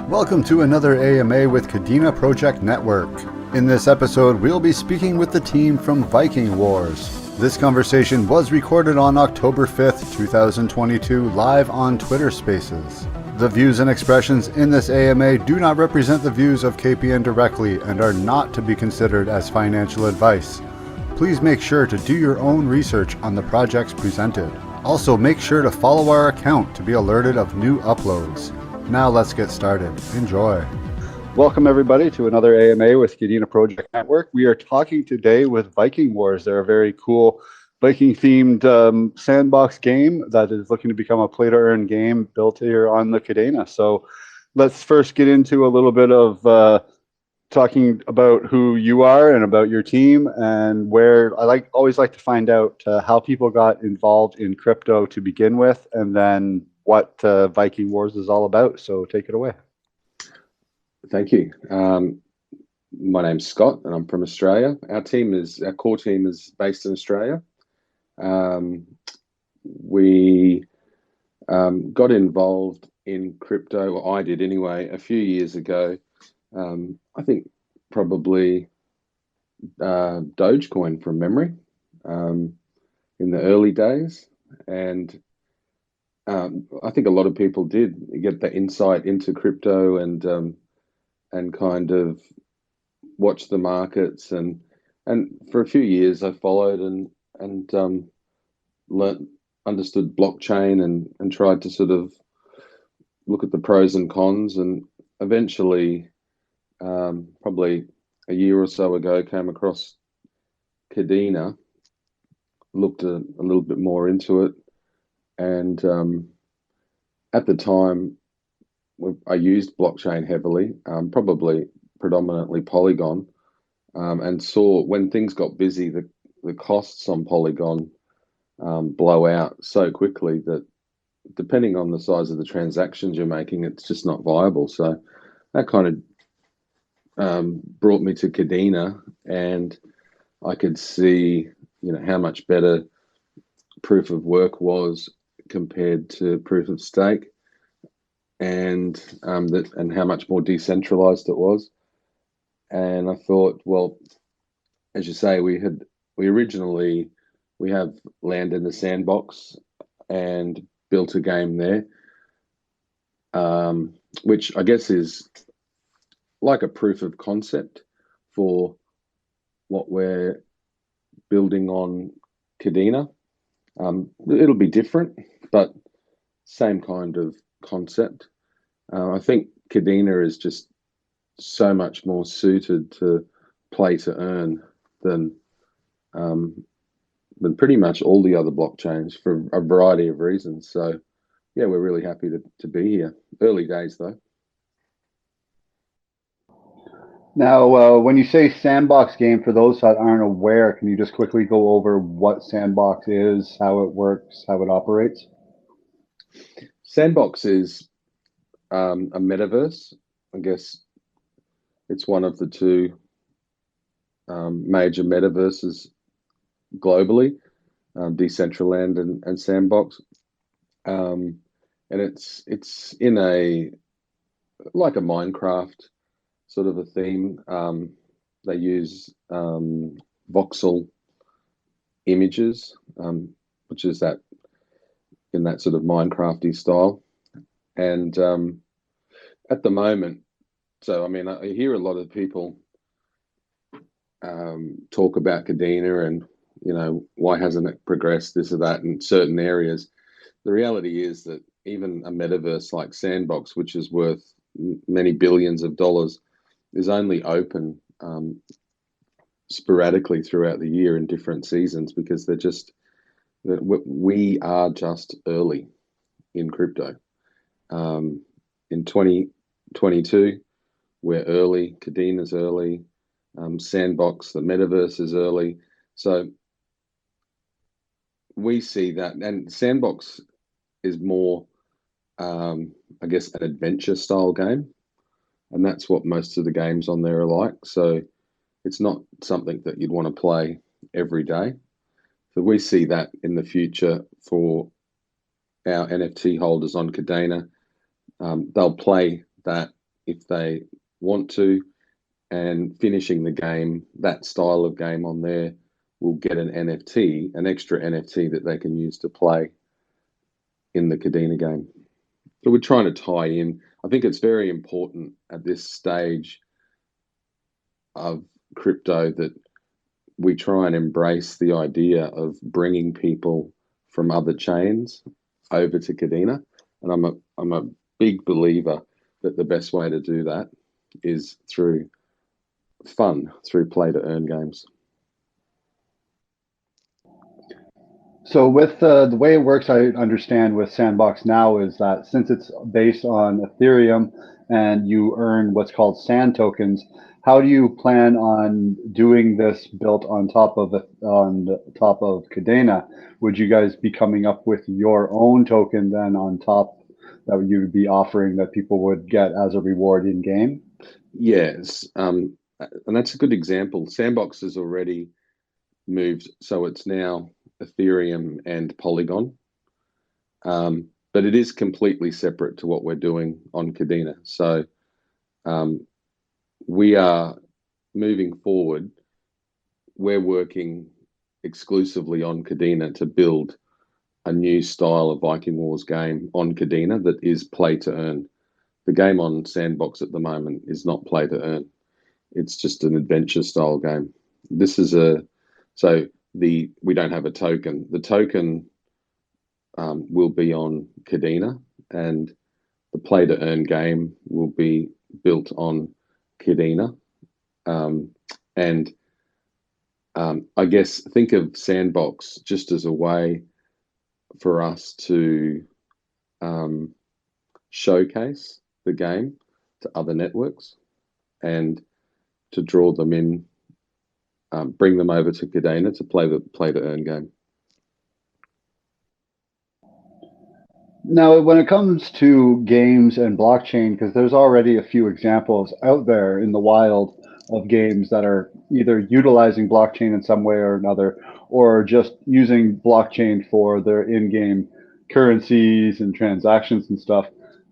Welcome to another AMA with Kadena Project Network. In this episode, we'll be speaking with the team from Viking Wars. This conversation was recorded on October 5th, 2022, live on Twitter Spaces. The views and expressions in this AMA do not represent the views of KPN directly and are not to be considered as financial advice. Please make sure to do your own research on the projects presented. Also, make sure to follow our account to be alerted of new uploads. Now let's get started. Enjoy. Welcome everybody to another AMA with Kadena Project Network. We are talking today with Viking Wars. They're a very cool Viking-themed sandbox game that is looking to become a play-to-earn game built here on the Kadena. So let's first get into a little bit of talking about who you are and about your team, and where always like to find out how people got involved in crypto to begin with, and then what Viking Wars is all about. So take it away. Thank you. My name's Scott and I'm from Australia. Our core team is based in Australia. We got involved in crypto, or I did anyway, a few years ago. I think probably Dogecoin from memory, in the early days. And I think a lot of people did get the insight into crypto and kind of watch the markets, and for a few years I followed and understood blockchain and tried to sort of look at the pros and cons, and eventually probably a year or so ago came across Kadena, looked a little bit more into it, and at the time I used blockchain heavily, probably predominantly Polygon, and saw when things got busy, the costs on Polygon blow out so quickly that depending on the size of the transactions you're making, it's just not viable. So that kind of brought me to Kadena, and I could see, how much better proof of work was compared to proof of stake, and how much more decentralized it was. And I thought, well, as you say, we have land in the Sandbox and built a game there, which I guess is like a proof of concept for what we're building on Kadena. It'll be different, but same kind of concept. I think Kadena is just so much more suited to play to earn than pretty much all the other blockchains for a variety of reasons. So yeah, we're really happy to be here. Early days though. Now, when you say Sandbox game, for those that aren't aware, can you just quickly go over what Sandbox is, how it works, how it operates? Sandbox is a metaverse. I guess it's one of the two major metaverses globally, Decentraland and Sandbox. And it's in like a Minecraft sort of a theme. They use voxel images, which is that in that sort of Minecrafty style. And at the moment, so I mean, I hear a lot of people talk about Kadena and, why hasn't it progressed, this or that in certain areas. The reality is that even a metaverse like Sandbox, which is worth many billions of dollars, is only open sporadically throughout the year in different seasons, because we are just early in crypto. In 2022, we're early. Kadena's early. Sandbox, the metaverse, is early. So we see that, and Sandbox is more, I guess, an adventure style game, and that's what most of the games on there are like. So it's not something that you'd want to play every day. So we see that in the future for our NFT holders on Kadena. They'll play that if they want to, and finishing the game, that style of game on there, will get an NFT, an extra NFT that they can use to play in the Kadena game. So we're trying to tie in. I think it's very important at this stage of crypto that we try and embrace the idea of bringing people from other chains over to Kadena. And I'm a big believer that the best way to do that is through fun, through play to earn games. So with the way it works, I understand with Sandbox now is that since it's based on Ethereum and you earn what's called sand tokens, how do you plan on doing this built on top of Kadena? Would you guys be coming up with your own token then on top that you would be offering that people would get as a reward in game? Yes, and that's a good example. Sandbox has already moved, so it's now Ethereum and Polygon, but it is completely separate to what we're doing on Kadena. So we are moving forward. We're working exclusively on Kadena to build a new style of Viking Wars game on Kadena that is play to earn. The game on Sandbox at the moment is not play to earn. It's just an adventure style game. This is we don't have a token. The token will be on Kadena, and the play to earn game will be built on Kadena. And I guess think of Sandbox just as a way for us to showcase the game to other networks and to draw them in, bring them over to Kadena to play the play to earn game. Now, when it comes to games and blockchain, because there's already a few examples out there in the wild of games that are either utilizing blockchain in some way or another, or just using blockchain for their in-game currencies and transactions and stuff.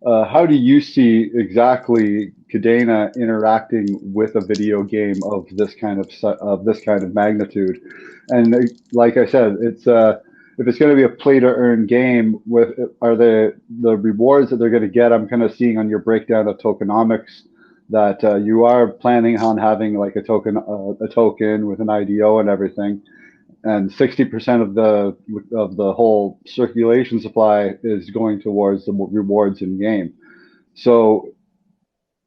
How do you see exactly Kadena interacting with a video game of this kind of magnitude? And like I said, it's if it's going to be a play to earn game, with are the rewards that they're going to get? I'm kind of seeing on your breakdown of tokenomics that you are planning on having like a token with an IDO and everything, and 60% of the whole circulation supply is going towards the rewards in game. So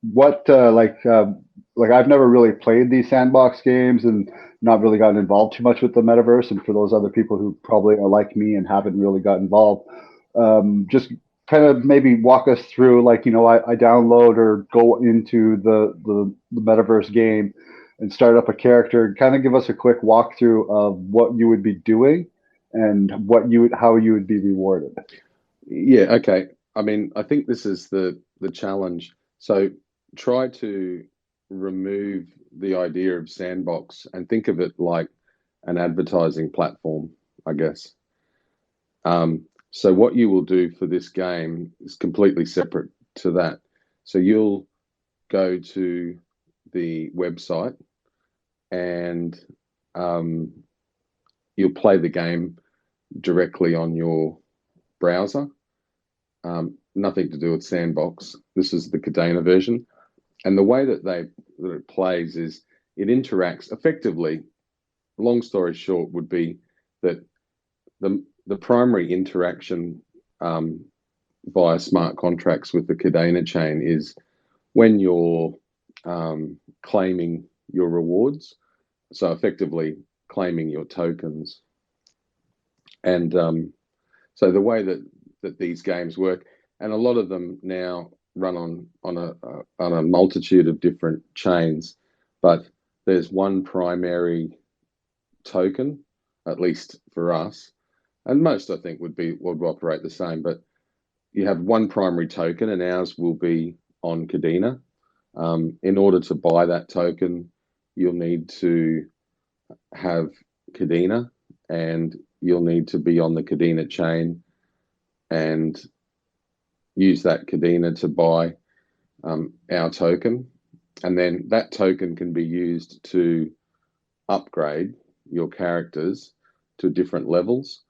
what like I've never really played these sandbox games and not really gotten involved too much with the metaverse. And for those other people who probably are like me and haven't really got involved, just kind of maybe walk us through, like, I download or go into the metaverse game and start up a character. Kind of give us a quick walkthrough of what you would be doing and how you would be rewarded. Yeah, okay. I mean, I think this is the challenge. So try to remove the idea of Sandbox and think of it like an advertising platform, I guess. So what you will do for this game is completely separate to that. So you'll go to the website and you'll play the game directly on your browser. Nothing to do with Sandbox. This is the Kadena version. And the way that it plays is it interacts effectively. Long story short would be that the primary interaction via smart contracts with the Kadena chain is when you're claiming your rewards. So effectively claiming your tokens. And so the way that these games work, and a lot of them now run on a multitude of different chains, but there's one primary token, at least for us, and most I think would operate the same. But you have one primary token, and ours will be on Kadena. In order to buy that token, you'll need to have Kadena, and you'll need to be on the Kadena chain and use that Kadena to buy our token, and then that token can be used to upgrade your characters to different levels,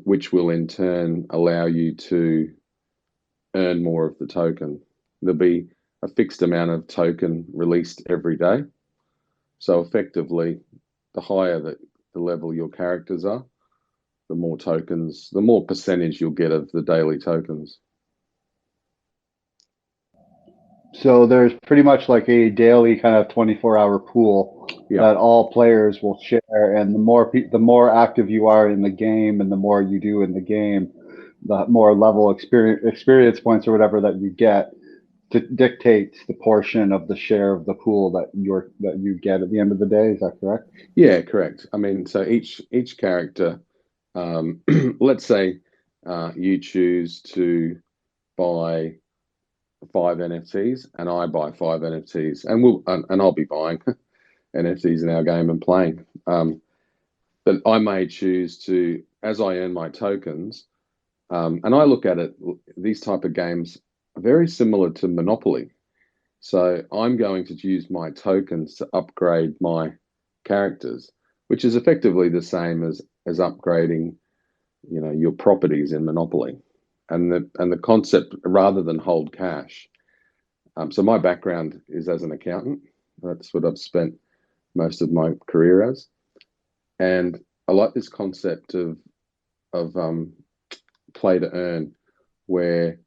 which will in turn allow you to earn more of the token. There'll be a fixed amount of token released every day. So effectively, the higher the level your characters are, the more tokens, the more percentage you'll get of the daily tokens. So there's pretty much like a daily kind of 24-hour pool that all players will share, and the more active you are in the game, and the more you do in the game, the more level experience points or whatever that you get dictates the portion of the share of the pool that you get at the end of the day. Is that correct? Yeah, correct. I mean, so each character, let's say you choose to buy 5 NFTs, and I buy 5 NFTs, and I'll be buying NFTs in our game and playing. But I may choose to, as I earn my tokens, and I look at it, these type of games are very similar to Monopoly. So I'm going to use my tokens to upgrade my characters, which is effectively the same as upgrading, your properties in Monopoly, and the concept rather than hold cash. So my background is as an accountant. That's what I've spent most of my career as, and I like this concept of play to earn, where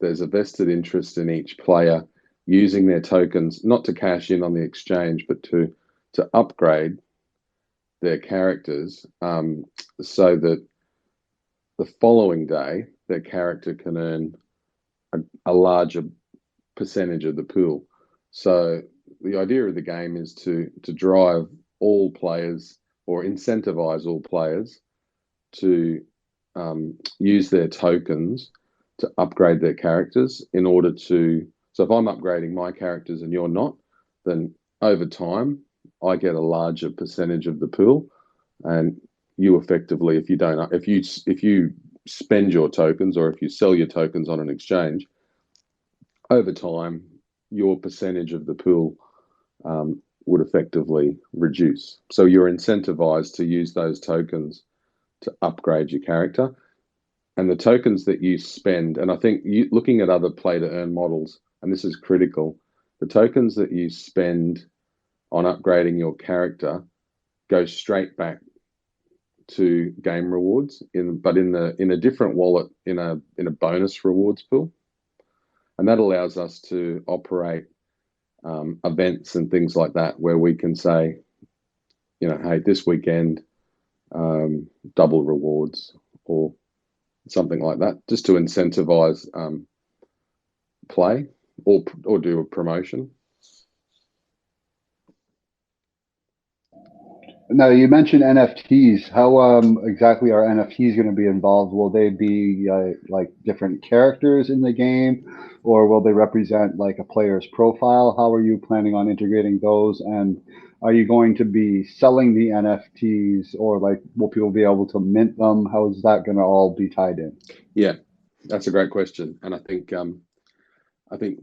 there's a vested interest in each player using their tokens not to cash in on the exchange, but to upgrade their characters, so that the following day their character can earn a larger percentage of the pool. So the idea of the game is to drive all players, or incentivize all players to use their tokens to upgrade their characters in order to. So if I'm upgrading my characters and you're not, then over time I get a larger percentage of the pool, and you effectively, if you spend your tokens, or if you sell your tokens on an exchange, over time your percentage of the pool would effectively reduce. So you're incentivized to use those tokens to upgrade your character. And the tokens that you spend, and I think looking at other play to earn models, and this is critical, the tokens that you spend on upgrading your character go straight back to game rewards, but in a different wallet, in a bonus rewards pool. And that allows us to operate events and things like that, where we can say, hey, this weekend, double rewards, or something like that, just to incentivize play, or do a promotion. Now, you mentioned NFTs. How exactly are NFTs going to be involved? Will they be like different characters in the game, or will they represent like a player's profile? How are you planning on integrating those? And are you going to be selling the NFTs, or like will people be able to mint them? How is that going to all be tied in? Yeah, that's a great question, and I think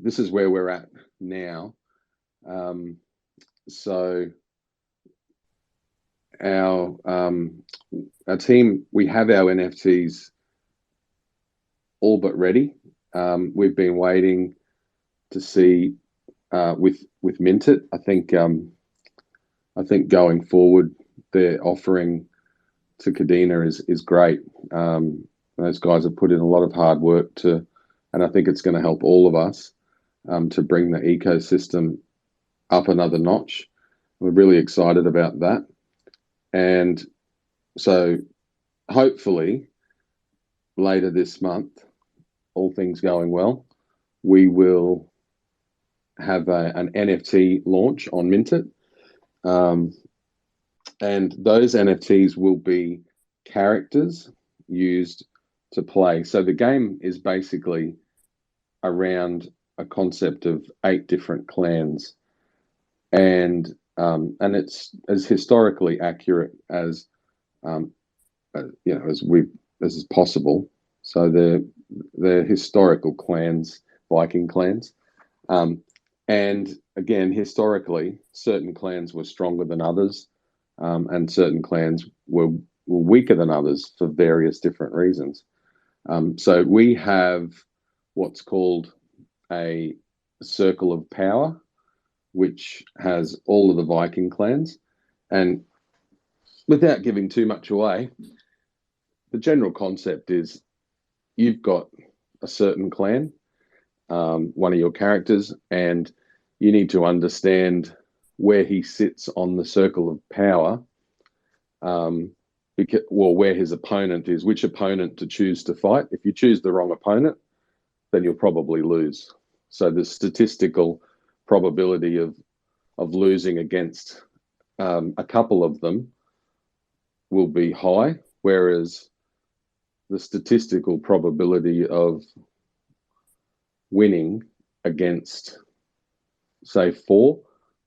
this is where we're at now. So our team, we have our NFTs all but ready. We've been waiting to see with Minted. I think going forward, their offering to Kadena is great. Those guys have put in a lot of hard work and I think it's going to help all of us to bring the ecosystem up another notch. We're really excited about that. And so hopefully later this month, all things going well, we will have an NFT launch on Minted. And those NFTs will be characters used to play. So the game is basically around a concept of 8 different clans, and it's as historically accurate as as possible. So they're historical clans, Viking clans, And again, historically, certain clans were stronger than others, and certain clans were weaker than others for various different reasons. So we have what's called a circle of power, which has all of the Viking clans. And without giving too much away, the general concept is you've got a certain clan, one of your characters, and you need to understand where he sits on the circle of power, where his opponent is, which opponent to choose to fight. If you choose the wrong opponent, then you'll probably lose. So the statistical probability of losing against a couple of them will be high, whereas the statistical probability of winning against, say, 4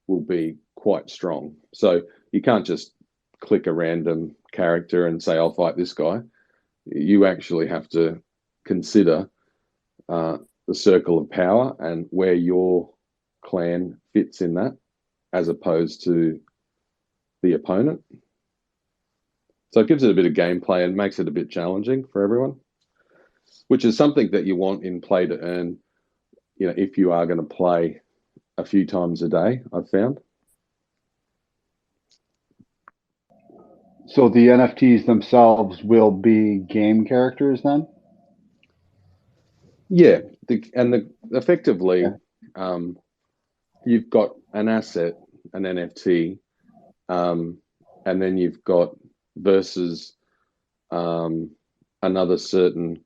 will be quite strong. So you can't just click a random character and say, I'll fight this guy. You actually have to consider the circle of power and where your clan fits in that, as opposed to the opponent. So it gives it a bit of gameplay and makes it a bit challenging for everyone, which is something that you want in play to earn, if you are going to play a few times a day, I've found. So the NFTs themselves will be game characters then? Yeah, effectively, you've got an asset, an NFT, and then you've got versus another certain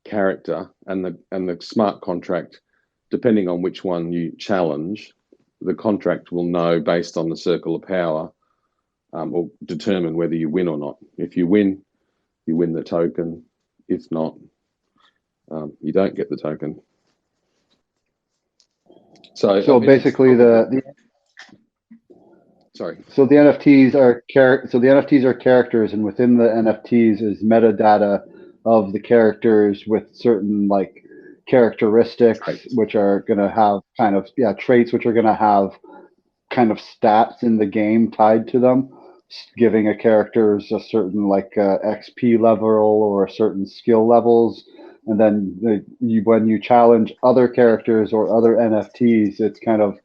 character, and the smart contract, depending on which one you challenge, the contract will know based on the circle of power, or determine whether you win or not. If you win the token. If not, you don't get the token. So basically sorry. So the NFTs are characters, and within the NFTs is metadata of the characters with certain characteristics, Traits. which are going to have traits, which are going to have kind of stats in the game tied to them, giving a characters a certain XP level or a certain skill levels. And then when you challenge other characters or other NFTs, it's kind of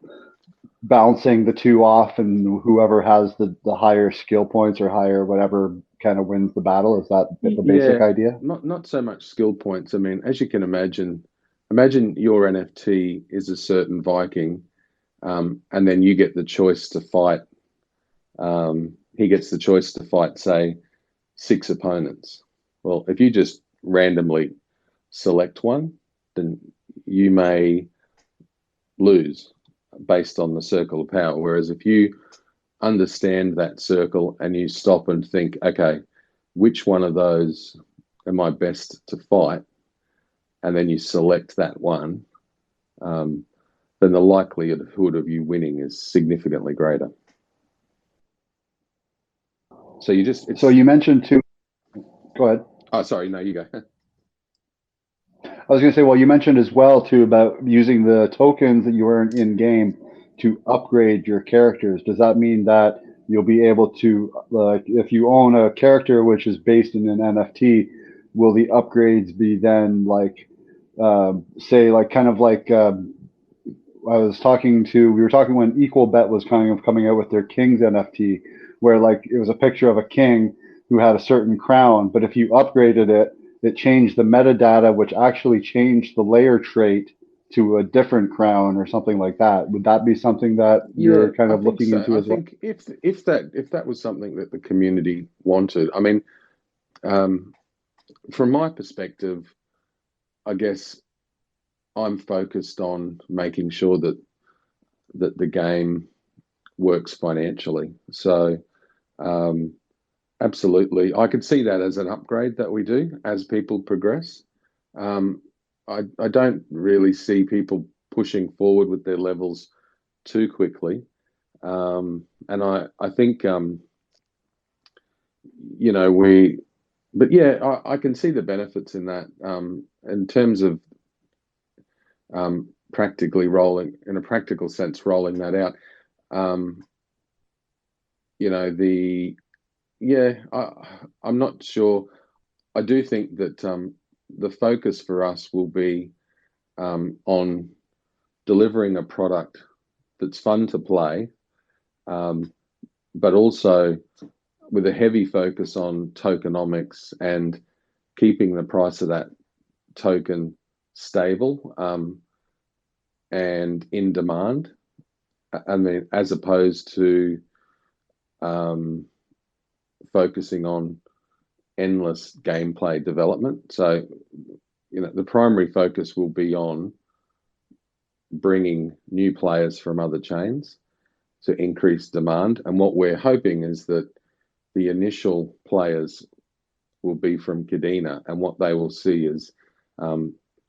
bouncing the two off, and whoever has the higher skill points or higher whatever kind of wins the battle. Is that the basic idea? Not so much skill points. I mean, as you can imagine your NFT is a certain Viking, and then you get the choice to fight. He gets the choice to fight, say, 6 opponents. Well, if you just randomly select one, then you may lose based on the circle of power. Whereas if you understand that circle and you stop and think, okay, which one of those am I best to fight? And then you select that one, then the likelihood of you winning is significantly greater. So you mentioned too. Go ahead. Oh, sorry. No, you go. I was going to say, well, you mentioned as well too about using the tokens that you earn in game to upgrade your characters. Does that mean that you'll be able to, if you own a character which is based in an NFT, will the upgrades be then we were talking when Equal Bet was coming out with their Kings NFT, where it was a picture of a king who had a certain crown, but if you upgraded it, it changed the metadata, which actually changed the layer trait to a different crown or something like that. Would that be something that you're kind of looking into as well? I think if that was something that the community wanted, I mean, from my perspective, I guess I'm focused on making sure that the game works financially. So absolutely, I could see that as an upgrade that we do as people progress. I don't really see people pushing forward with their levels too quickly, and I think I can see the benefits in that, in terms of practically rolling, in a practical sense, rolling that out. You know, I'm not sure. I do think that the focus for us will be on delivering a product that's fun to play, but also with a heavy focus on tokenomics and keeping the price of that token stable and in demand. I mean, as opposed to focusing on endless gameplay development. So, you know, the primary focus will be on bringing new players from other chains to increase demand. And what we're hoping is that the initial players will be from Kadena, and what they will see is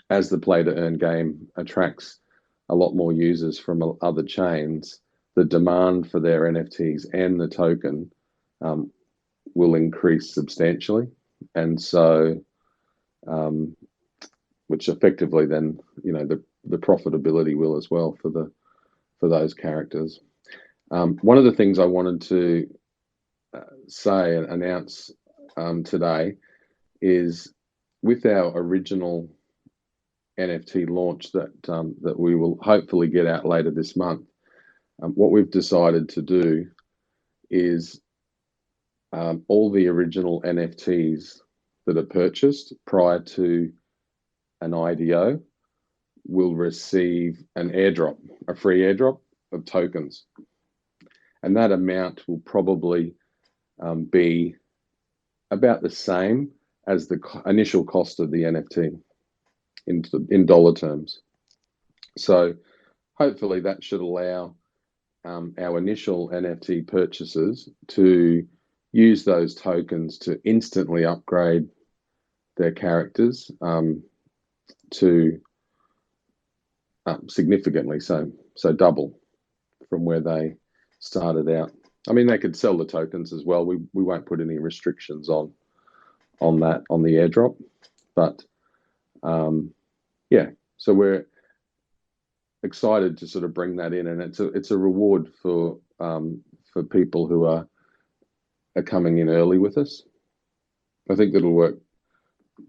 as the play to earn game attracts a lot more users from other chains, the demand for their NFTs and the token will increase substantially. And so, which effectively then, you know, the profitability will as well for those characters. One of the things I wanted to say and announce today is with our original NFT launch that we will hopefully get out later this month. What we've decided to do is all the original NFTs that are purchased prior to an IDO will receive an airdrop, a free airdrop of tokens. And that amount will probably be about the same as the initial cost of the NFT in dollar terms. So hopefully that should allow our initial NFT purchasers to use those tokens to instantly upgrade their characters to significantly, so double from where they started out. I mean, they could sell the tokens as well. We won't put any restrictions on that, on the airdrop, but yeah, so we're excited to sort of bring that in, and it's a reward for people who are coming in early with us. I think that'll work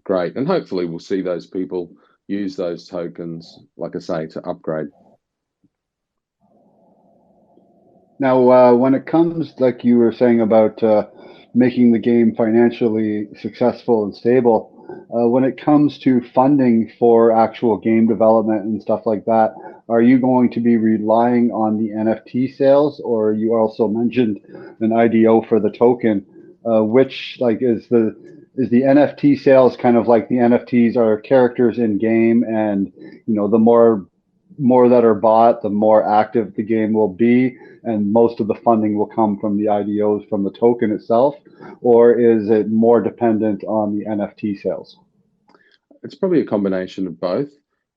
great, and hopefully we'll see those people use those tokens, like I say, to upgrade. Now, when it comes, like you were saying about making the game financially successful and stable, when it comes to funding for actual game development and stuff like that, are you going to be relying on the NFT sales, or you also mentioned an IDO for the token? Which, like, is the NFT sales kind of like the NFTs are characters in game, and you know, the more that are bought, the more active the game will be, and most of the funding will come from the IDOs from the token itself? Or is it more dependent on the NFT sales? It's probably a combination of both.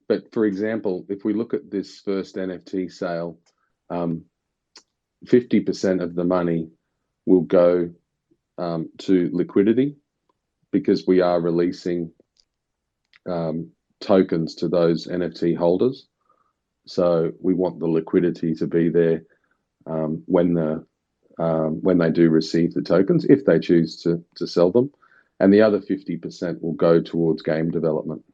But for example, if we look at this first NFT sale, 50% of the money will go to liquidity, because we are releasing tokens to those NFT holders. So we want the liquidity to be there when they do receive the tokens, if they choose to sell them, and the other 50% will go towards game development.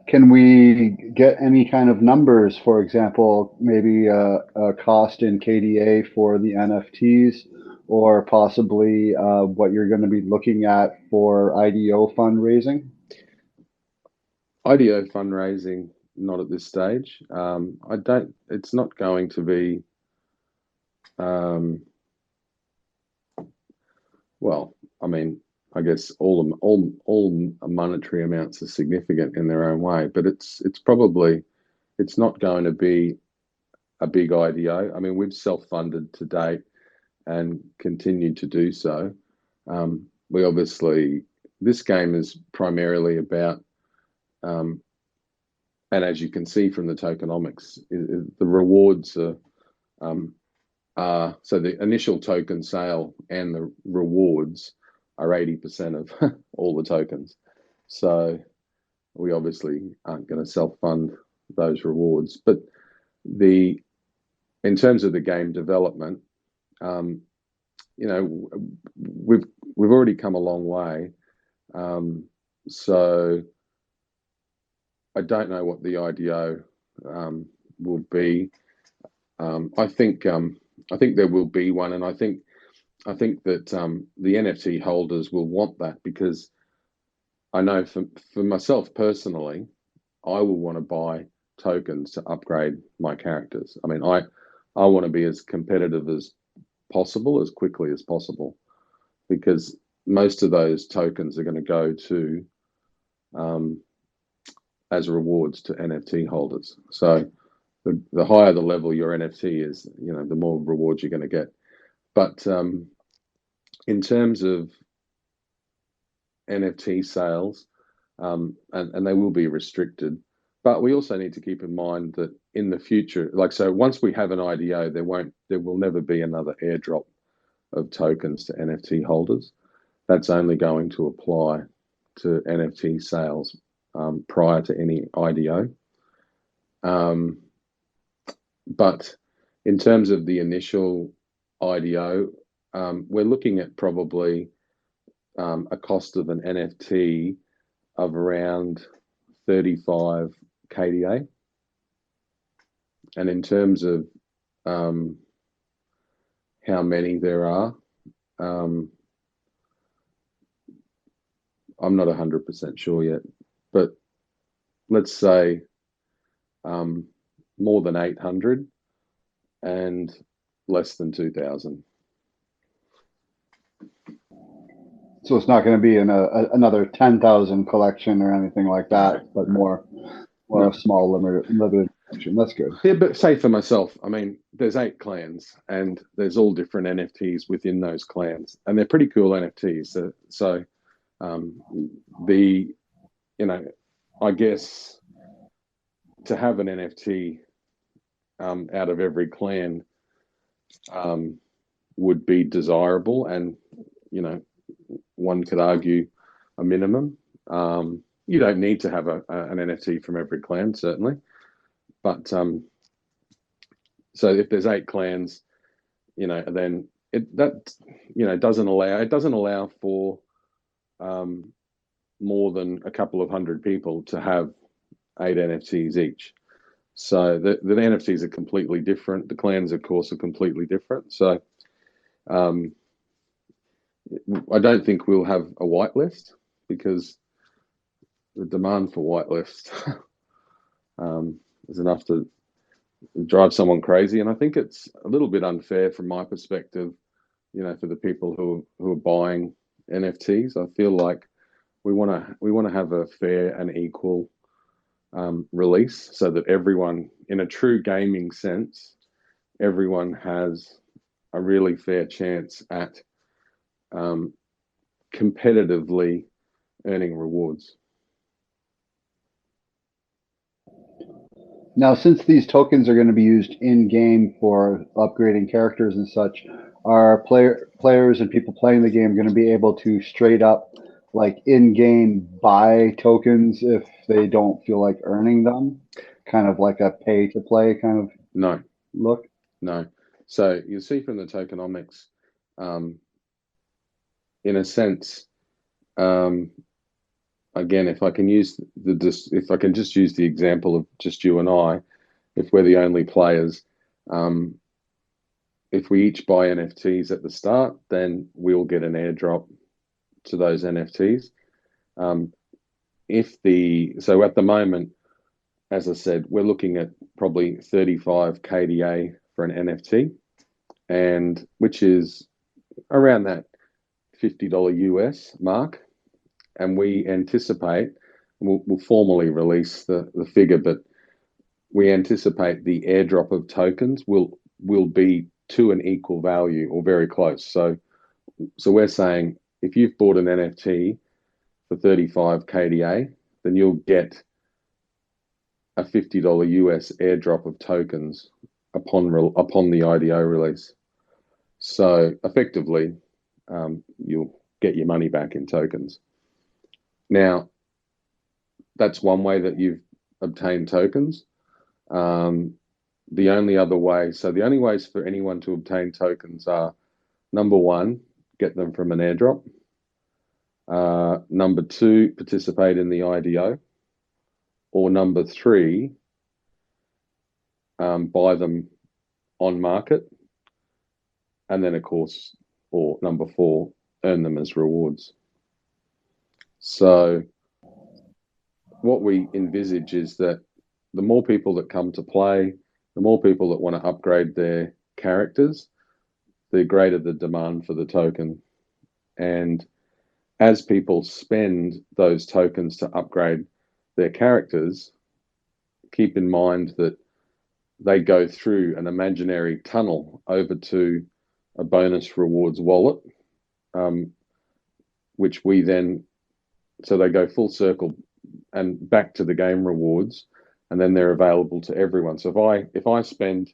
Can we get any kind of numbers, for example, maybe a cost in KDA for the NFTs, or possibly what you're going to be looking at for IDO fundraising? IDO fundraising, not at this stage. It's not going to be, well, I mean, I guess all monetary amounts are significant in their own way, but it's not going to be a big IDO. I mean, we've self-funded to date and continue to do so. We obviously, this game is primarily about, and as you can see from the tokenomics, the rewards are so the initial token sale and the rewards are 80% of all the tokens. So we obviously aren't going to self-fund those rewards. But in terms of the game development, we've already come a long way. So I don't know what the IDO will be. I think there will be one, and I think that the NFT holders will want that, because I know for myself personally, I will want to buy tokens to upgrade my characters. I mean, I want to be as competitive as possible, as quickly as possible, because most of those tokens are going to go to as rewards to NFT holders. So the higher the level your NFT is, the more rewards you're going to get. But in terms of NFT sales, and they will be restricted, but we also need to keep in mind that in the future, so once we have an IDO, there will never be another airdrop of tokens to NFT holders. That's only going to apply to NFT sales prior to any IDO. But in terms of the initial IDO, we're looking at probably a cost of an NFT of around 35 KDA. And in terms of how many there are, I'm not 100% sure yet, but let's say more than 800 and less than 2,000. So it's not going to be in another 10,000 collection or anything like that, but more a small limited collection. That's good. Yeah, but say for myself, I mean, there's 8 clans, and there's all different NFTs within those clans, and they're pretty cool NFTs. So I guess to have an NFT out of every clan would be desirable, and one could argue a minimum. You don't need to have an NFT from every clan, certainly, but so if there's 8 clans, then it doesn't allow for more than a couple of hundred people to have 8 NFTs each. So the NFTs are completely different. The clans, of course, are completely different. So I don't think we'll have a whitelist, because the demand for whitelist is enough to drive someone crazy. And I think it's a little bit unfair from my perspective, for the people who are buying NFTs. I feel like we want to have a fair and equal release, so that everyone, in a true gaming sense, everyone has a really fair chance at competitively earning rewards. Now, since these tokens are going to be used in-game for upgrading characters and such, are players and people playing the game going to be able to straight up, like in-game, buy tokens if they don't feel like earning them? Kind of like a pay-to-play kind of look? No. So you'll see from the tokenomics, in a sense, again, if I can just use the example of just you and I, if we're the only players, if we each buy NFTs at the start, then we'll get an airdrop to those NFTs. So at the moment, as I said, we're looking at probably 35 KDA for an NFT, and which is around that $50 US mark. And we anticipate, we'll formally release the figure, but we anticipate the airdrop of tokens will be to an equal value or very close. So we're saying if you've bought an NFT for 35 KDA, then you'll get a $50 US airdrop of tokens upon the IDO release. So effectively, you'll get your money back in tokens. Now, that's one way that you've obtained tokens. The only other way, so the only ways for anyone to obtain tokens are, number one, get them from an airdrop. Number two, participate in the IDO. Or number three, buy them on market. And then, of course, or number four, earn them as rewards. So what we envisage is that the more people that come to play, the more people that want to upgrade their characters, the greater the demand for the token. And as people spend those tokens to upgrade their characters, keep in mind that they go through an imaginary tunnel over to a bonus rewards wallet, which we then, so they go full circle and back to the game rewards, and then they're available to everyone. So if I spend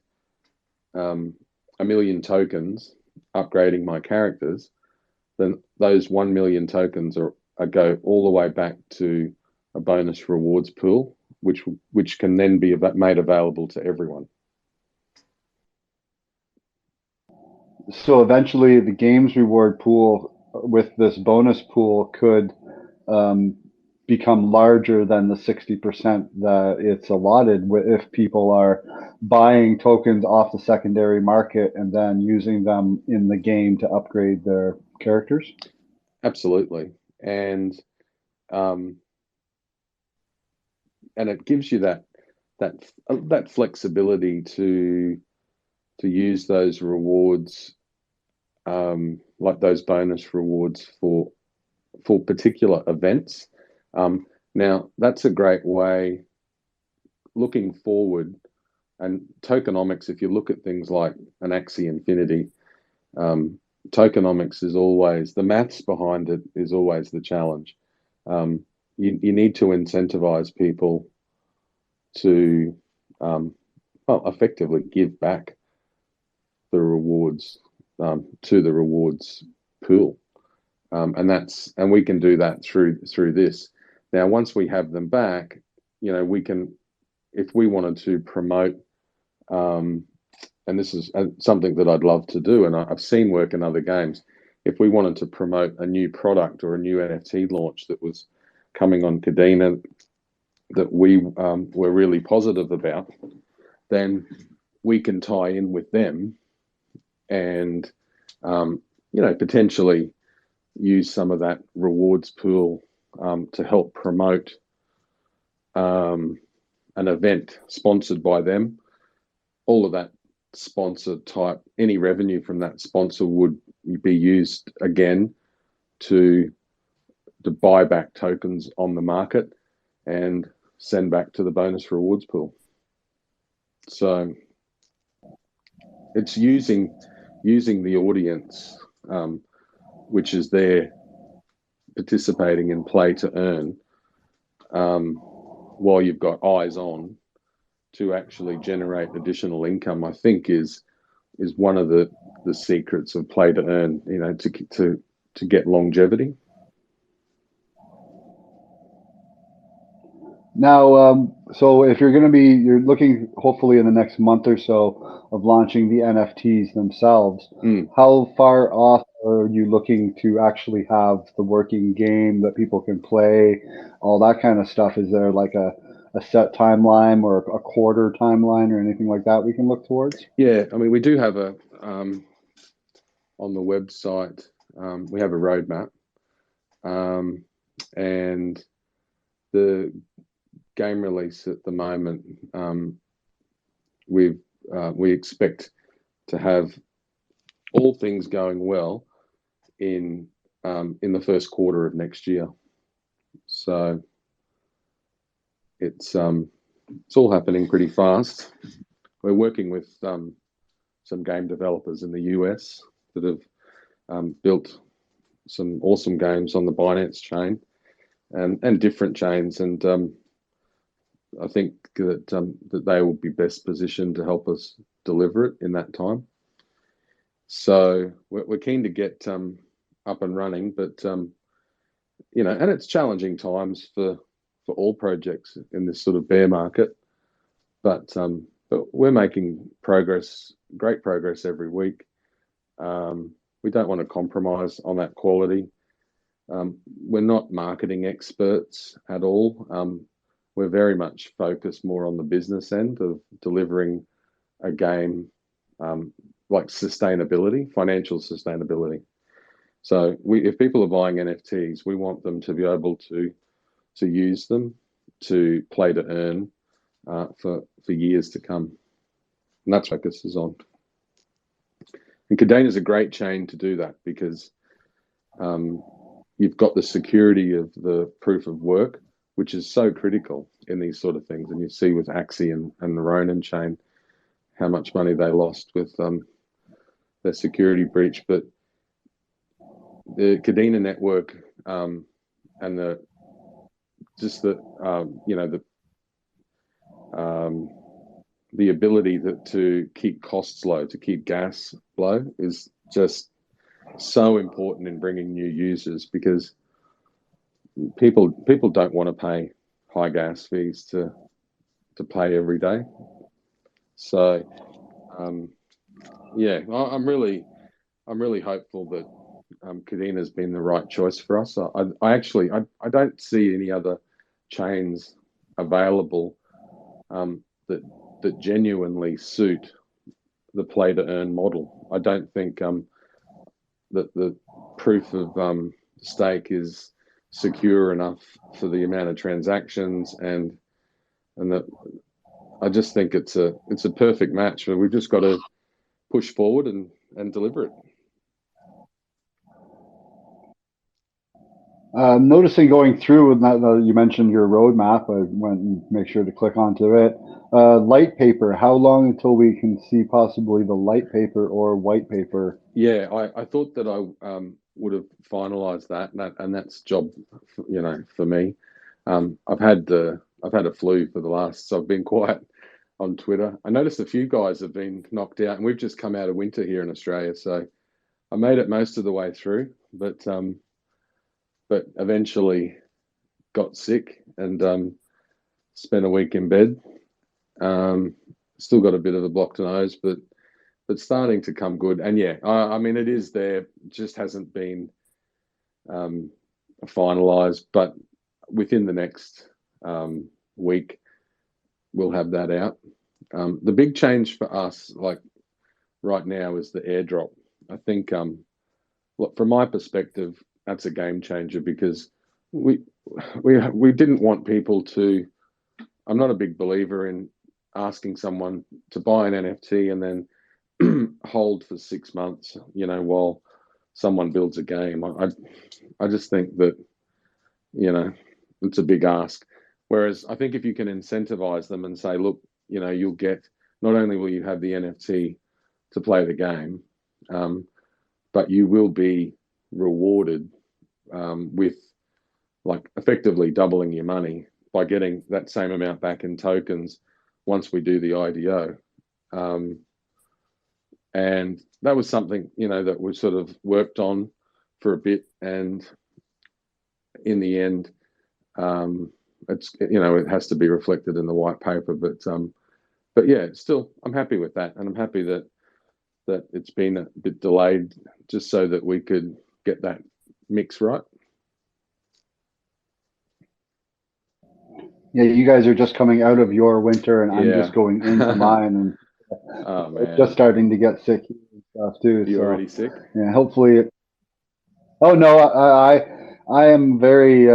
1 million tokens upgrading my characters, then those 1 million tokens go all the way back to a bonus rewards pool, which can then be made available to everyone. So eventually, the game's reward pool with this bonus pool could become larger than the 60% that it's allotted if people are buying tokens off the secondary market and then using them in the game to upgrade their characters. Absolutely, and it gives you that flexibility to use those rewards, like those bonus rewards for particular events. Now, that's a great way looking forward. And tokenomics, if you look at things like an Axie Infinity, tokenomics is always, the maths behind it is always the challenge. You need to incentivize people to effectively give back the rewards to the rewards pool. And we can do that through this. Now, once we have them back, we can, if we wanted to promote, and this is something that I'd love to do, and I've seen work in other games. If we wanted to promote a new product or a new NFT launch that was coming on Kadena that we were really positive about, then we can tie in with them and potentially use some of that rewards pool to help promote an event sponsored by them. All of that sponsor type, any revenue from that sponsor would be used again to buy back tokens on the market and send back to the bonus rewards pool. So it's using the audience, which is there participating in play to earn, while you've got eyes on, to actually generate additional income, I think is one of the secrets of play to earn, to get longevity. Now, so if you're looking hopefully in the next month or so of launching the NFTs themselves, how far off are you looking to actually have the working game that people can play, all that kind of stuff? Is there like a set timeline or a quarter timeline or anything like that we can look towards? Yeah, I mean, we do have on the website, we have a roadmap, and the game release at the moment, we expect to have all things going well in the first quarter of next year. So it's all happening pretty fast. We're working with some game developers in the US that have built some awesome games on the Binance chain and different chains, and I think that they will be best positioned to help us deliver it in that time. So we're keen to get up and running, but and it's challenging times for all projects in this sort of bear market. But we're making progress, great progress every week. We don't want to compromise on that quality. We're not marketing experts at all. We're very much focused more on the business end of delivering a game like sustainability, financial sustainability. So if people are buying NFTs, we want them to be able to use them to play to earn for years to come. And that's what focus is on. And Kadena is a great chain to do that because you've got the security of the proof of work, which is so critical in these sort of things. And you see with Axie and the Ronin chain how much money they lost with their security breach. But the Kadena network and the ability to keep costs low, to keep gas low, is just so important in bringing new users, because people don't want to pay high gas fees to play every day. So yeah, I'm really hopeful that Kadena has been the right choice for us. I don't see any other chains available that genuinely suit the play to earn model. I don't think that the proof of stake is secure enough for the amount of transactions, and that I just think it's a perfect match. We've just got to push forward and deliver it. Noticing going through, and you mentioned your roadmap, I went and make sure to click onto it. Litepaper, how long until we can see possibly the Litepaper or white paper? Yeah, I thought that I would have finalized that, and that's job, for me. I've had a flu for the last, so I've been quiet on Twitter. I noticed a few guys have been knocked out, and we've just come out of winter here in Australia, so I made it most of the way through, but eventually got sick and spent a week in bed. Still got a bit of a blocked nose, but starting to come good. And yeah, I mean, it is there, just hasn't been finalized, but within the next week, we'll have that out. The big change for us, like right now, is the airdrop. I think, look, from my perspective, that's a game changer, because we didn't want people to. I'm not a big believer in asking someone to buy an NFT and then hold for 6 months, while someone builds a game. I just think that, it's a big ask. Whereas I think if you can incentivize them and say, look, you'll get, not only will you have the NFT to play the game, but you will be rewarded with, like, effectively doubling your money by getting that same amount back in tokens once we do the IDO. And that was something, that we sort of worked on for a bit, and in the end, it's, it has to be reflected in the white paper, but yeah, still, I'm happy with that, and I'm happy that it's been a bit delayed, just so that we could get that mix right. Yeah, you guys are just coming out of your winter, and I'm just going into mine, and man, just starting to get sick and stuff too. You already sick? Yeah, hopefully. Oh no, I am very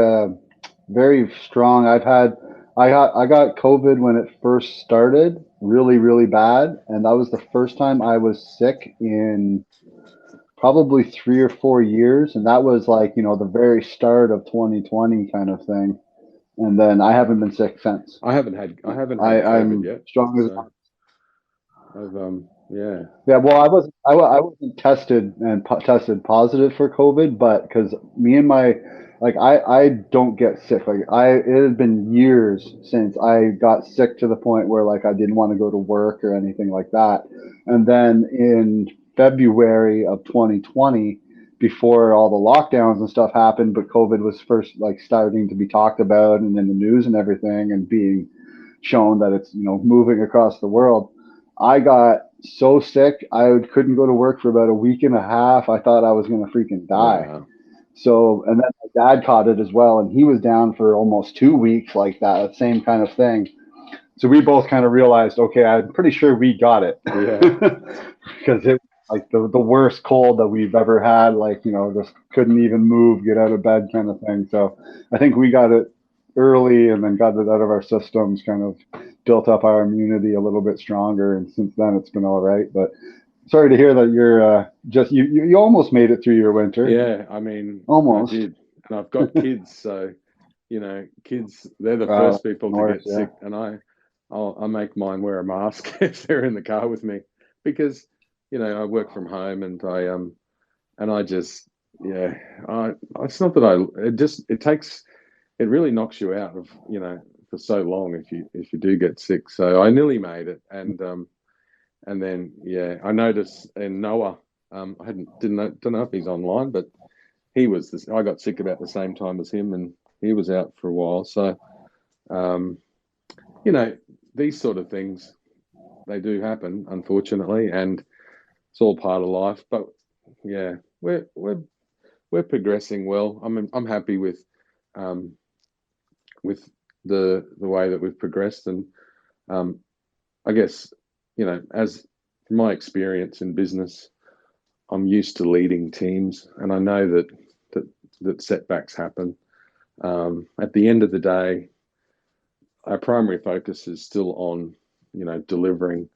very strong. I got COVID when it first started, really, really bad, and that was the first time I was sick in probably 3 or 4 years, and that was like, the very start of 2020 kind of thing. And then I haven't been sick since. I haven't had COVID yet. Strong as I've yeah. Yeah, well, I wasn't tested positive for COVID, but because me and I don't get sick. It had been years since I got sick to the point where, like, I didn't want to go to work or anything like that. And then in February of 2020, before all the lockdowns and stuff happened, but COVID was first like starting to be talked about and in the news and everything and being shown that it's, moving across the world. I got so sick, I couldn't go to work for about a week and a half. I thought I was going to freaking die. Wow. So, and then my dad caught it as well, and he was down for almost 2 weeks like that, same kind of thing. So we both kind of realized, okay, I'm pretty sure we got it. Yeah. Because it was like the worst cold that we've ever had, like, just couldn't even move, get out of bed kind of thing. So I think we got it early and then got it out of our systems, kind of built up our immunity a little bit stronger. And since then, it's been all right. But sorry to hear that you're you almost made it through your winter. Yeah, I mean, Almost. I did. And I've got kids, so, kids, they're the first people to get sick. And I make mine wear a mask if they're in the car with me because, I work from home and I just, it's not that it really knocks you out of, for so long if you do get sick. So I nearly made it. And then, I noticed in Noah, I don't know if he's online, but I got sick about the same time as him and he was out for a while. So, these sort of things, they do happen, unfortunately, and it's all part of life. But yeah, we're progressing well. I'm happy with the way that we've progressed, and I guess as from my experience in business, I'm used to leading teams, and I know that setbacks happen. At the end of the day, our primary focus is still on delivering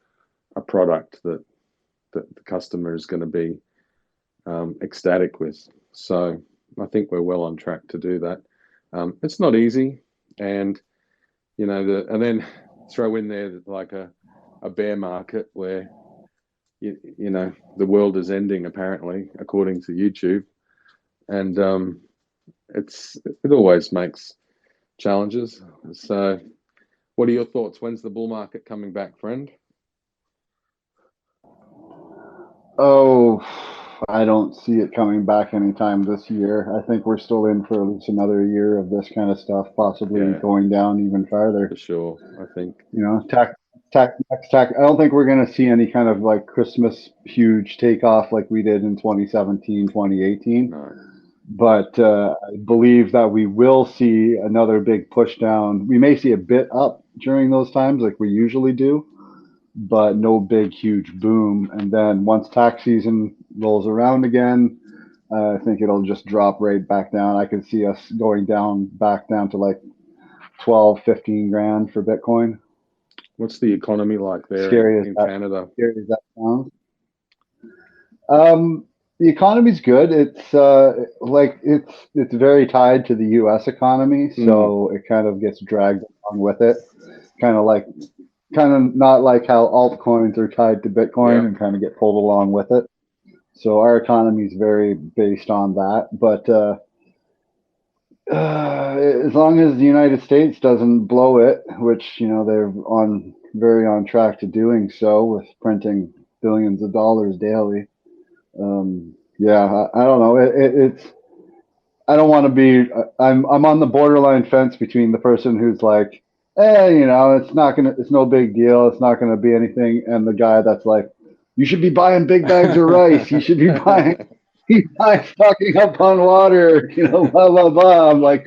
a product that the customer is going to be ecstatic with. So I think we're well on track to do that. It's not easy, and and then throw in there like a bear market where the world is ending apparently according to YouTube, and it always makes challenges. So what are your thoughts? When's the bull market coming back, friend? Oh, I don't see it coming back anytime this year. I think we're still in for at least another year of this kind of stuff, possibly going down even farther. For sure, I think. Tax. I don't think we're going to see any kind of like Christmas huge takeoff like we did in 2017, 2018. No. But I believe that we will see another big push down. We may see a bit up during those times like we usually do, but no big, huge boom. And then once tax season rolls around again, I think it'll just drop right back down. I can see us going back down to like 12, 15 grand for Bitcoin. What's the economy like there in Canada? Scary as that sounds. The economy's good. It's it's very tied to the U.S. economy, so it kind of gets dragged along with it. Kind of not like how altcoins are tied to Bitcoin and kind of get pulled along with it. So our economy is very based on that. But as long as the United States doesn't blow it, which they're very on track to doing so with printing billions of dollars daily. I don't know. It's I don't want to be. I'm on the borderline fence between the person who's like, it's no big deal. It's not gonna be anything, and the guy that's like, you should be buying big bags of rice. You should be buying stocking up on water. Blah blah blah. I'm like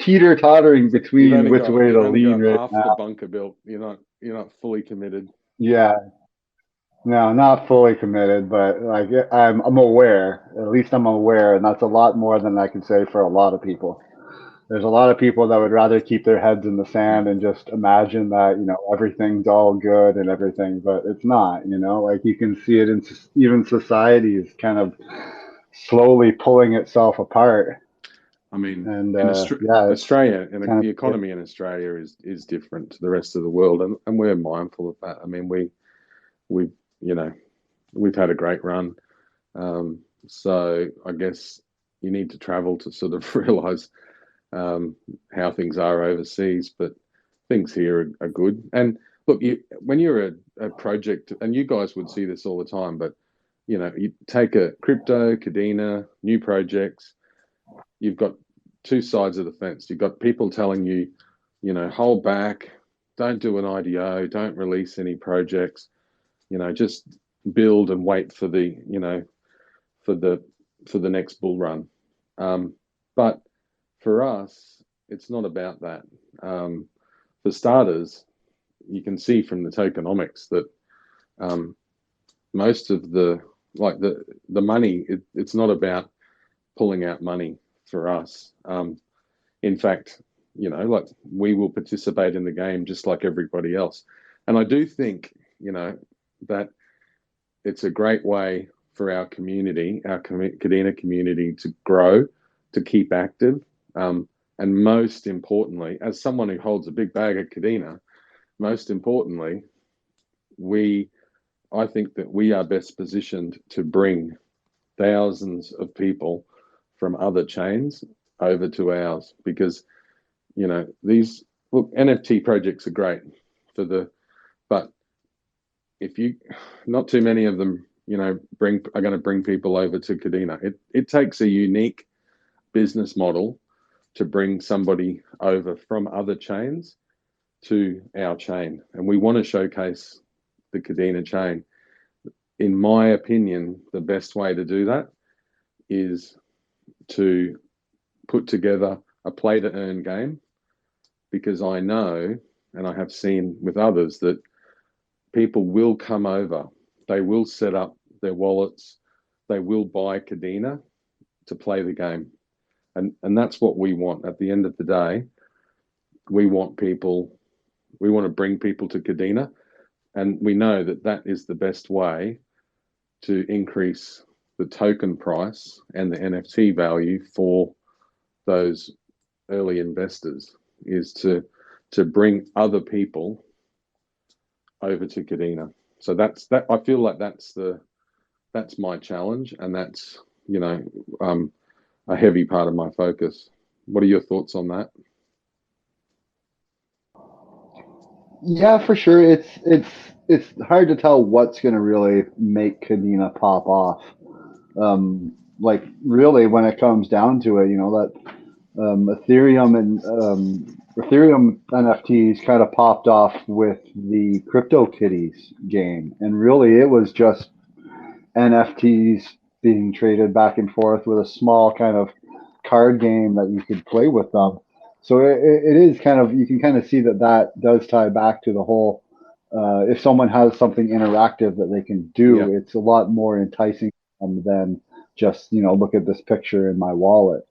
teeter-tottering between which way to lean right half now. The bunker built. You're not fully committed. Yeah. No, not fully committed, but like I'm aware. At least I'm aware, and that's a lot more than I can say for a lot of people. There's a lot of people that would rather keep their heads in the sand and just imagine that everything's all good and everything, but it's not. Like you can see it in even society is kind of slowly pulling itself apart. I mean, and Australia and the economy in Australia is different to the rest of the world, and we're mindful of that. I mean, we've had a great run. So I guess you need to travel to sort of realize how things are overseas, but things here are good. And look, when you're a project, and you guys would see this all the time, but you take a crypto, Kadena, new projects, you've got two sides of the fence. You've got people telling you, hold back, don't do an IDO, don't release any projects, just build and wait for the, for the next bull run. But for us, it's not about that. For starters, you can see from the tokenomics that most of the money, it's not about pulling out money for us. In fact, we will participate in the game just like everybody else. And I do think, that it's a great way for our community, our Kadena community, to grow, to keep active. And most importantly, as someone who holds a big bag at Kadena, most importantly, I think that we are best positioned to bring thousands of people from other chains over to ours, because these NFT projects are great but if you, not too many of them are going to bring people over to Kadena. It takes a unique business model to bring somebody over from other chains to our chain, and we want to showcase the Kadena chain. In my opinion, the best way to do that is to put together a play to earn game, because I know, and I have seen with others, that people will come over, they will set up their wallets, they will buy Kadena to play the game. And that's what we want. At the end of the day, we want to bring people to Kadena, and we know that that is the best way to increase the token price and the NFT value for those early investors, is to bring other people over to Kadena. So that's that. I feel like that's my challenge, and that's a heavy part of my focus. What are your thoughts on that? Yeah, for sure. It's hard to tell what's going to really make Kadena pop off. Like really, when it comes down to it, that Ethereum NFTs kind of popped off with the CryptoKitties game, and really it was just NFTs being traded back and forth with a small kind of card game that you could play with them. So it is kind of, you can kind of see that that does tie back to the whole. If someone has something interactive that they can Yeah. do, it's a lot more enticing than just look at this picture in my wallet.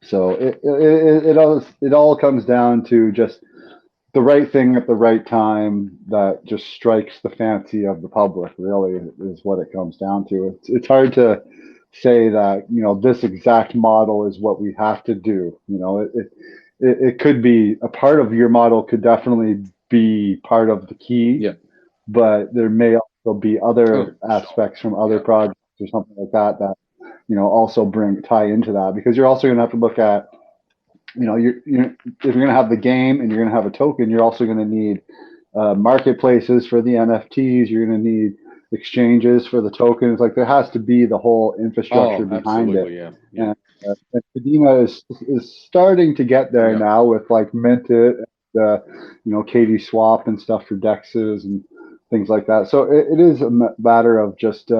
So it all comes down to just the right thing at the right time that just strikes the fancy of the public. Really, is what it comes down to. It's hard to say that this exact model is what we have to do. It could be a part of your model, could definitely be part of the key. Yeah. But there may also be other Oh, aspects from other projects or something like that also tie into that, because you're also going to have to look at, if you're going to have the game and you're going to have a token, you're also going to need marketplaces for the NFTs. You're going to need exchanges for the tokens. Like there has to be the whole infrastructure behind it. Yeah. Yeah. And Kadena is starting to get there now with like Minted, KD Swap and stuff for dexes and things like that. So it is a matter of just.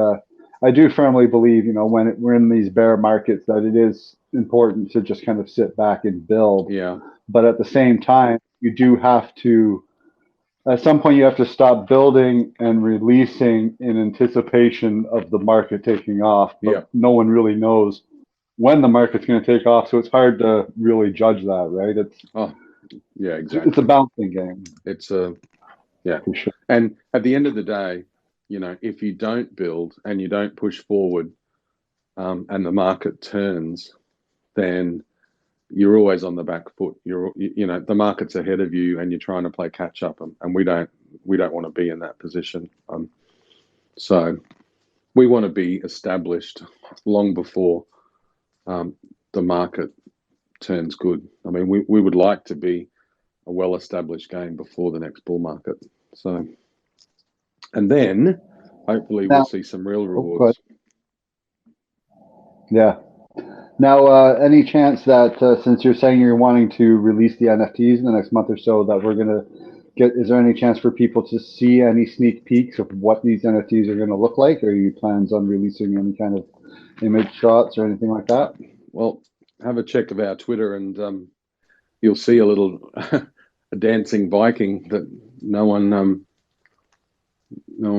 I do firmly believe, when we're in these bear markets, that it is important to just kind of sit back and build. Yeah. But at the same time, you do have to, at some point, you have to stop building and releasing in anticipation of the market taking off. But no one really knows when the market's going to take off. So it's hard to really judge that, right? Exactly. It's a balancing game. It's a, yeah. For sure. And at the end of the day, if you don't build and you don't push forward, and the market turns, then you're always on the back foot. The market's ahead of you, and you're trying to play catch up, and we don't want to be in that position. So we want to be established long before the market turns good. I mean, we would like to be a well-established game before the next bull market. So, and then hopefully Now, we'll see some real good. rewards. Yeah. Now, any chance that since you're saying you're wanting to release the NFTs in the next month or so, that we're going to get, is there any chance for people to see any sneak peeks of what these NFTs are going to look like? Or are you plans on releasing any kind of image shots or anything like that? Well, have a check of our Twitter and you'll see a little a dancing Viking that no one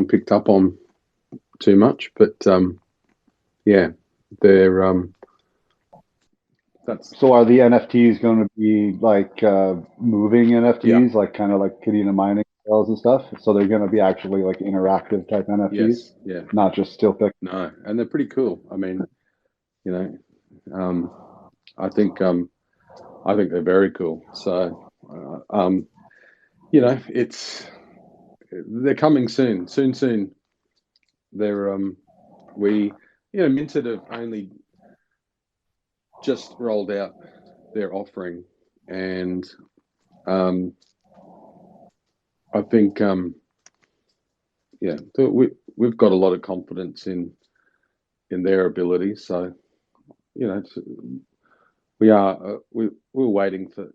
picked up on too much, but yeah, they're that's. So are the NFTs going to be like moving NFTs, like kind of like Kadena mining sales and stuff? So they're going to be actually like interactive type NFTs, Yes, yeah, not just still pic. no, and they're pretty cool. I mean, you know, I think they're very cool. So, you know, they're coming soon. They're Minted have only just rolled out their offering, and I think we've got a lot of confidence in their ability. So, you know, we're waiting for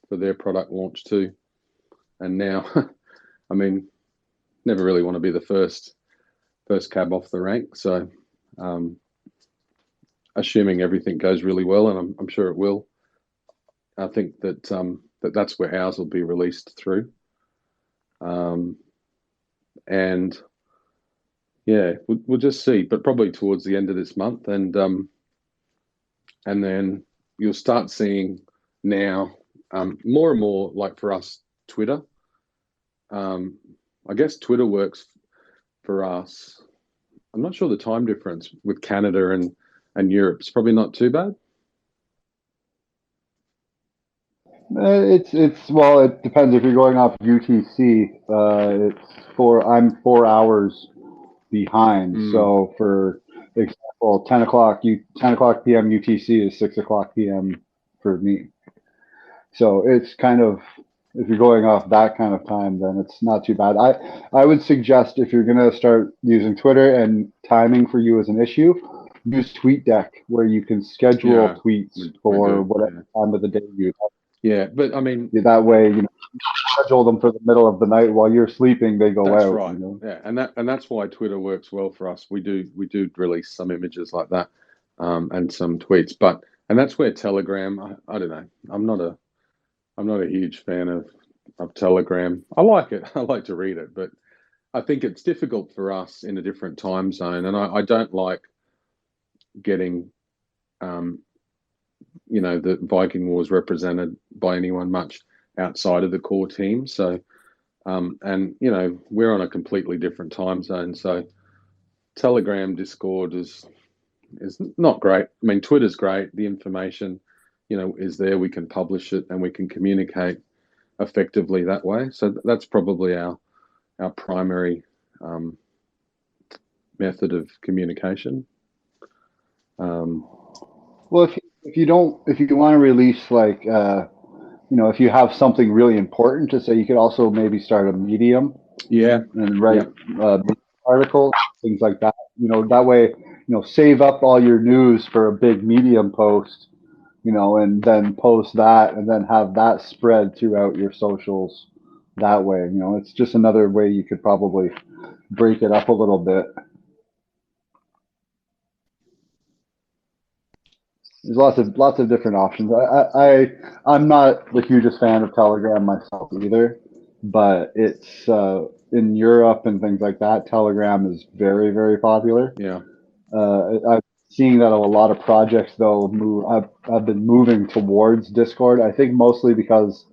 their product launch too. And now, I mean, never really want to be the first cab off the rank. So, assuming everything goes really well, and I'm sure it will, I think that that's where ours will be released through. And yeah, we'll just see, but probably towards the end of this month, and then you'll start seeing now more and more, like for us, Twitter. I guess Twitter works for us. I'm not sure the time difference with Canada and Europe. It's probably not too bad. Well, it depends if you're going off UTC. I'm 4 hours behind. So for example, 10 o'clock p.m. UTC is 6 o'clock p.m. for me. So it's kind of, if you're going off that kind of time, then it's not too bad. I would suggest if you're going to start using Twitter and timing for you is an issue, use TweetDeck where you can schedule tweets for whatever time of the day you have. Yeah, but I mean, that way, schedule them for the middle of the night while you're sleeping. They go that's out. right. Yeah, and that's why Twitter works well for us. We do release some images like that, and some tweets. And that's where Telegram. I don't know. I'm not a huge fan of Telegram. I like it. I like to read it, but I think it's difficult for us in a different time zone, and I don't like getting the Viking Wars represented by anyone much outside of the core team. So, and we're on a completely different time zone. So, Telegram, Discord is not great. I mean, Twitter's great. The information, is there. We can publish it and we can communicate effectively that way. So that's probably our primary method of communication. Well, if you want to release like if you have something really important to say, you could also maybe start a Medium. Yeah. And write articles, things like that. That way, save up all your news for a big Medium post, and then post that, and then have that spread throughout your socials. That way, it's just another way you could probably break it up a little bit. There's lots of different options. I'm not the hugest fan of Telegram myself either, but it's in Europe and things like that. Telegram is very, very popular. Yeah. I'm seeing that a lot of projects though have been moving towards Discord. I think mostly because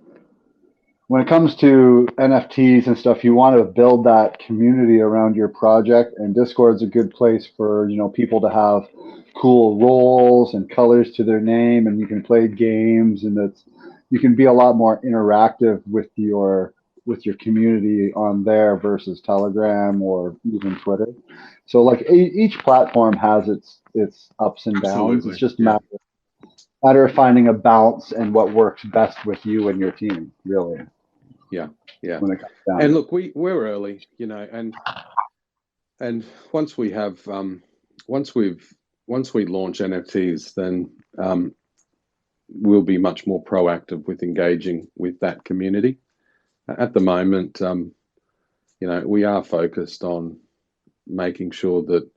when it comes to NFTs and stuff, you want to build that community around your project, and Discord's a good place for people to have cool roles and colors to their name, and you can play games, and you can be a lot more interactive with your community on there versus Telegram or even Twitter. So like each platform has its ups and downs. Absolutely. It's just a matter of finding a balance and what works best with you and your team, really. Yeah. When it comes down. And look, we're early, and and once we have once we launch NFTs, then we'll be much more proactive with engaging with that community. At the moment, we are focused on making sure that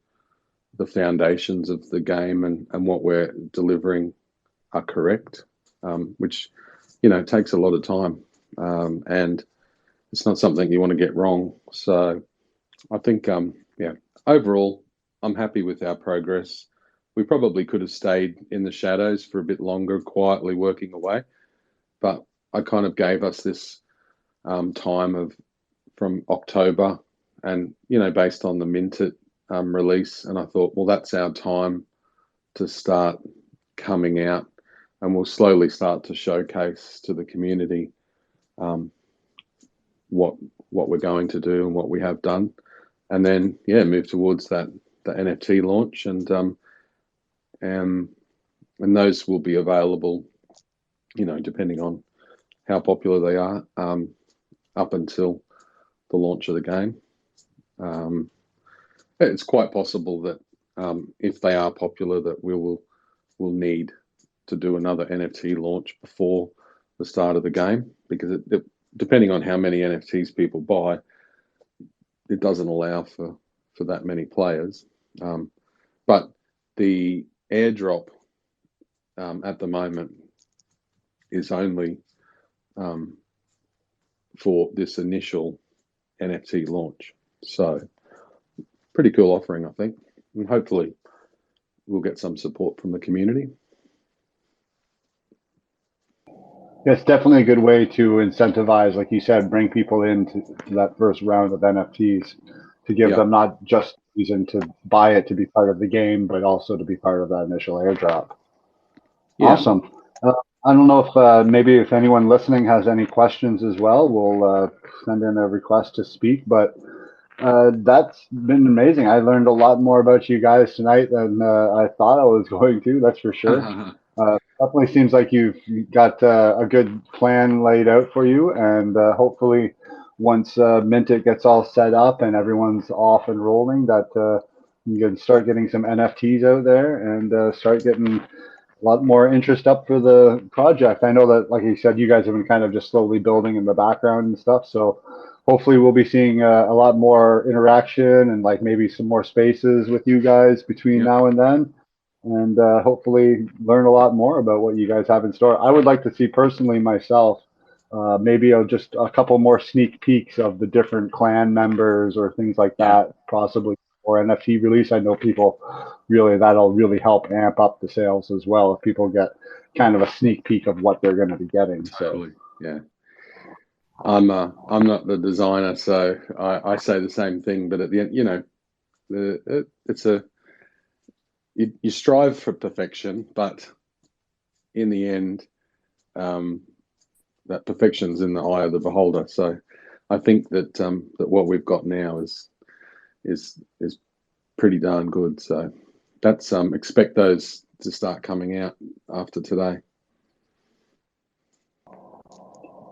the foundations of the game and what we're delivering are correct, which takes a lot of time, and it's not something you want to get wrong. So I think, overall, I'm happy with our progress. We probably could have stayed in the shadows for a bit longer, quietly working away, but I kind of gave us this time from October, and based on the Minted release, and I thought, well, that's our time to start coming out, and we'll slowly start to showcase to the community what we're going to do and what we have done, and then move towards the NFT launch, and those will be available, depending on how popular they are, up until the launch of the game. It's quite possible that if they are popular, that we'll need to do another NFT launch before the start of the game, because depending on how many NFTs people buy, it doesn't allow for that many players. But the airdrop at the moment is only for this initial NFT launch. So pretty cool offering, I think. And hopefully we'll get some support from the community. It's definitely a good way to incentivize, like you said, bring people into that first round of NFTs to give them not just reason to buy it to be part of the game, but also to be part of that initial airdrop. Yeah. Awesome. I don't know if maybe if anyone listening has any questions as well, we'll send in a request to speak. But that's been amazing. I learned a lot more about you guys tonight than I thought I was going to. That's for sure. Definitely seems like you've got a good plan laid out for you, and hopefully once Mintit gets all set up and everyone's off and rolling, that you can start getting some NFTs out there and start getting a lot more interest up for the project. I know that, like you said, you guys have been kind of just slowly building in the background and stuff, so hopefully we'll be seeing a lot more interaction and like maybe some more spaces with you guys between now and then, and hopefully learn a lot more about what you guys have in store. I would like to see personally myself, maybe just a couple more sneak peeks of the different clan members or things like that, possibly, or NFT release. I know people that'll really help amp up the sales as well if people get kind of a sneak peek of what they're going to be getting. Totally. Yeah. I'm not the designer, so I say the same thing. But at the end, you strive for perfection, but in the end, that perfection's in the eye of the beholder. So I think that what we've got now is pretty darn good. So that's expect those to start coming out after today.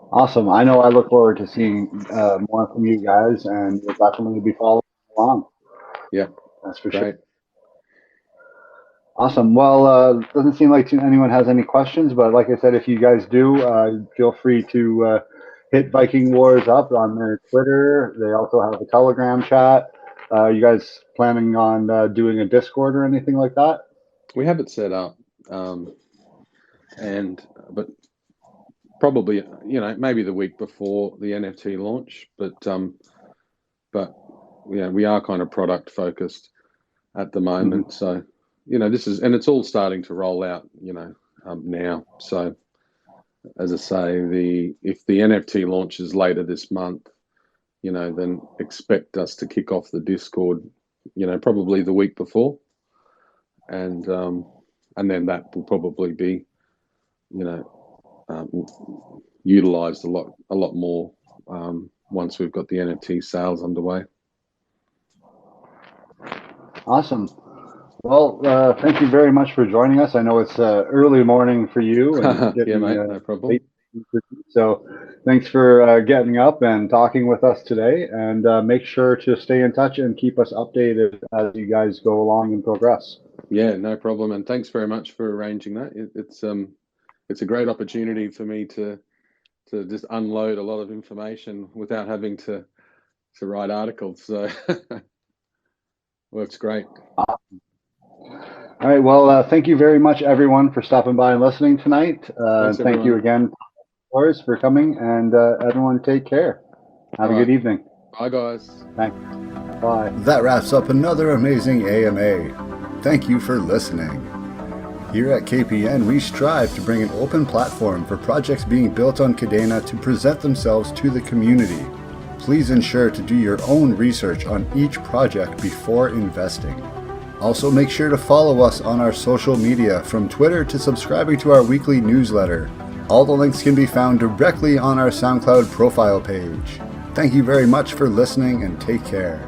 Awesome. I know I look forward to seeing more from you guys, and we'll definitely be following along. Yeah, that's for sure. Awesome. Well, doesn't seem like anyone has any questions, but like I said, if you guys do, feel free to hit Viking Wars up on their Twitter. They also have a Telegram chat. You guys planning on doing a Discord or anything like that? We have it set up, but probably maybe the week before the NFT launch. But we are kind of product focused at the moment. So it's all starting to roll out now. So as I say, if the NFT launches later this month, then expect us to kick off the Discord, probably the week before, and then that will probably be, utilized a lot more once we've got the NFT sales underway. Awesome. Well, thank you very much for joining us. I know it's early morning for you. And yeah, mate, no problem. Late So thanks for getting up and talking with us today, and make sure to stay in touch and keep us updated as you guys go along and progress. Yeah, no problem. And thanks very much for arranging that. It's a great opportunity for me to just unload a lot of information without having to write articles. So works great. Awesome. All right. Well, thank you very much, everyone, for stopping by and listening tonight. Thank you again, Boris, for coming, and everyone take care. Have a good evening. Bye, guys. Thanks. Bye. That wraps up another amazing AMA. Thank you for listening. Here at KPN, we strive to bring an open platform for projects being built on Kadena to present themselves to the community. Please ensure to do your own research on each project before investing. Also, make sure to follow us on our social media, from Twitter to subscribing to our weekly newsletter. All the links can be found directly on our SoundCloud profile page. Thank you very much for listening, and take care.